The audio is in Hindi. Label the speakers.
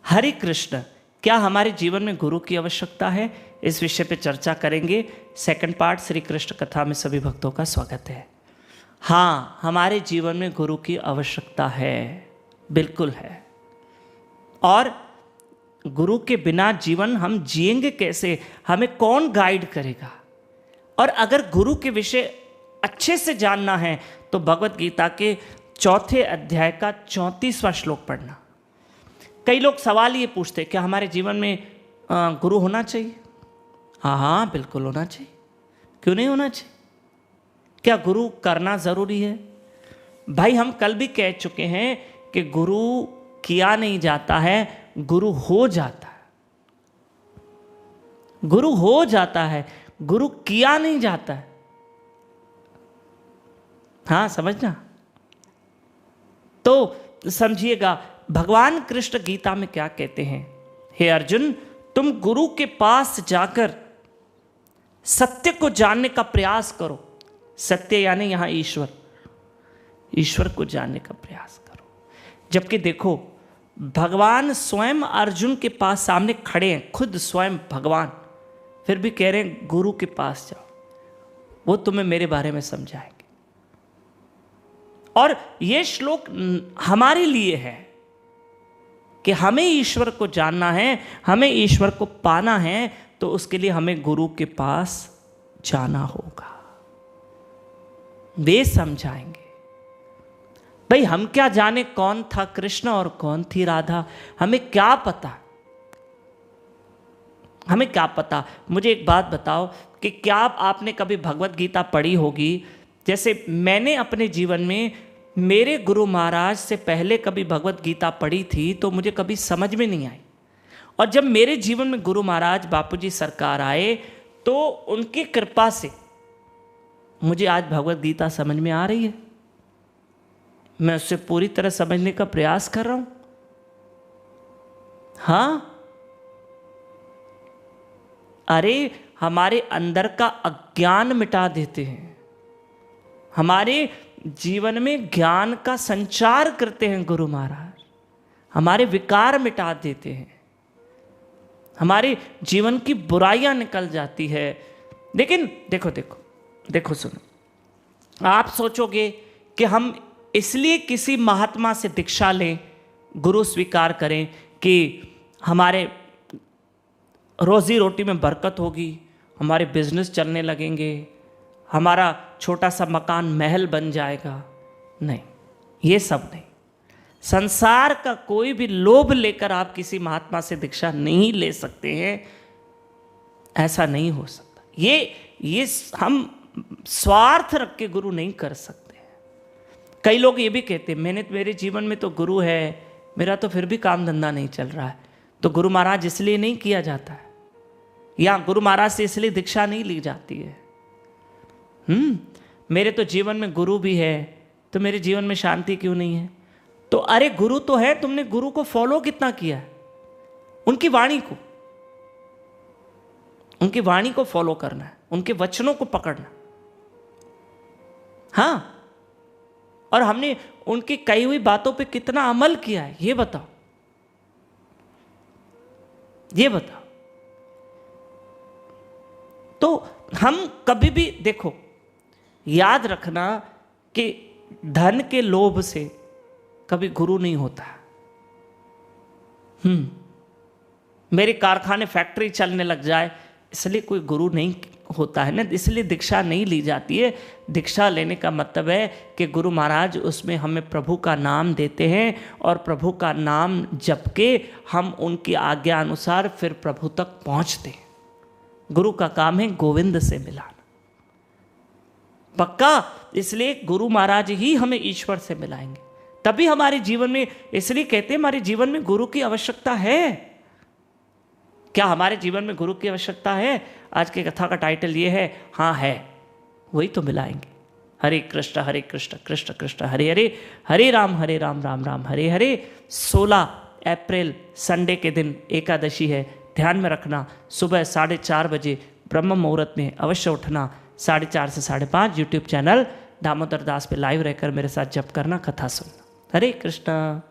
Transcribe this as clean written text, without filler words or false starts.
Speaker 1: हरे कृष्ण, क्या हमारे जीवन में गुरु की आवश्यकता है? इस विषय पे चर्चा करेंगे। सेकंड पार्ट श्री कृष्ण कथा में सभी भक्तों का स्वागत है। हाँ, हमारे जीवन में गुरु की आवश्यकता है, बिल्कुल है। और गुरु के बिना जीवन हम जिएंगे कैसे? हमें कौन गाइड करेगा? और अगर गुरु के विषय अच्छे से जानना है तो भगवत गीता के 4 अध्याय का 34वां श्लोक पढ़ना। कई लोग सवाल ये पूछते हैं, क्या हमारे जीवन में गुरु होना चाहिए? हाँ, बिल्कुल होना चाहिए। क्यों नहीं होना चाहिए? क्या गुरु करना ज़रूरी है? भाई, हम कल भी कह चुके हैं कि गुरु किया नहीं जाता है, गुरु हो जाता है। गुरु हो जाता है, गुरु किया नहीं जाता है। हाँ, समझना। तो समझिएगा, भगवान कृष्ण गीता में क्या कहते हैं? हे अर्जुन, तुम गुरु के पास जाकर सत्य को जानने का प्रयास करो। सत्य यानी यहां ईश्वर, ईश्वर को जानने का प्रयास करो। जबकि देखो, भगवान स्वयं अर्जुन के पास सामने खड़े हैं, खुद स्वयं भगवान, फिर भी कह रहे हैं गुरु के पास जाओ, वो तुम्हें मेरे बारे में समझाएंगे। और ये श्लोक हमारे लिए है कि हमें ईश्वर को जानना है, हमें ईश्वर को पाना है, तो उसके लिए हमें गुरु के पास जाना होगा। वे समझाएंगे। भाई, हम क्या जाने कौन था कृष्ण और कौन थी राधा? हमें क्या पता? हमें क्या पता? मुझे एक बात बताओ कि क्या आपने कभी भगवत गीता पढ़ी होगी? जैसे मैंने अपने जीवन में मेरे गुरु महाराज से पहले कभी भगवत गीता पढ़ी थी तो मुझे कभी समझ में नहीं आई। और जब मेरे जीवन में गुरु महाराज बापूजी सरकार आए तो उनकी कृपा से मुझे आज भगवत गीता समझ में आ रही है। मैं उससे पूरी तरह समझने का प्रयास कर रहा हूं। हाँ, अरे हमारे अंदर का अज्ञान मिटा देते हैं, हमारे जीवन में ज्ञान का संचार करते हैं गुरु महाराज, हमारे विकार मिटा देते हैं, हमारे जीवन की बुराइयां निकल जाती है। लेकिन देखो देखो देखो, सुनो, आप सोचोगे कि हम इसलिए किसी महात्मा से दीक्षा लें, गुरु स्वीकार करें कि हमारे रोजी रोटी में बरकत होगी, हमारे बिजनेस चलने लगेंगे, हमारा छोटा सा मकान महल बन जाएगा। नहीं, ये सब नहीं। संसार का कोई भी लोभ लेकर आप किसी महात्मा से दीक्षा नहीं ले सकते हैं। ऐसा नहीं हो सकता। ये हम स्वार्थ रख के गुरु नहीं कर सकते। कई लोग ये भी कहते हैं, मेरे जीवन में तो गुरु है, मेरा तो फिर भी काम धंधा नहीं चल रहा है। तो गुरु महाराज इसलिए नहीं किया जाता है, या गुरु महाराज से इसलिए दीक्षा नहीं ली जाती है। मेरे तो जीवन में गुरु भी है, तो मेरे जीवन में शांति क्यों नहीं है? तो अरे, गुरु तो है, तुमने गुरु को फॉलो कितना किया है? उनकी वाणी को फॉलो करना है, उनके वचनों को पकड़ना। हाँ, और हमने उनकी कही हुई बातों पे कितना अमल किया है, ये बताओ, ये बताओ। तो हम कभी भी देखो, याद रखना कि धन के लोभ से कभी गुरु नहीं होता। मेरे कारखाने फैक्ट्री चलने लग जाए इसलिए कोई गुरु नहीं होता है ना, इसलिए दीक्षा नहीं ली जाती है। दीक्षा लेने का मतलब है कि गुरु महाराज उसमें हमें प्रभु का नाम देते हैं और प्रभु का नाम जप के हम उनकी आज्ञा अनुसार फिर प्रभु तक पहुंचते हैं। गुरु का काम है गोविंद से मिलाना, पक्का। इसलिए गुरु महाराज ही हमें ईश्वर से मिलाएंगे, तभी हमारे जीवन में, इसलिए कहते हैं हमारे जीवन में गुरु की आवश्यकता है। क्या हमारे जीवन में गुरु की आवश्यकता है? आज की कथा का टाइटल ये है, हाँ है, वही तो मिलाएंगे। हरे कृष्ण कृष्ण कृष्ण हरे हरे, हरे राम राम राम हरे हरे। 16 अप्रैल संडे के दिन एकादशी है, ध्यान में रखना। सुबह 4:30 बजे ब्रह्म मुहूर्त में अवश्य उठना। 4:30 से 5:30 यूट्यूब चैनल दामोदर दास पे लाइव रहकर मेरे साथ जप करना, कथा सुनना। हरे कृष्णा।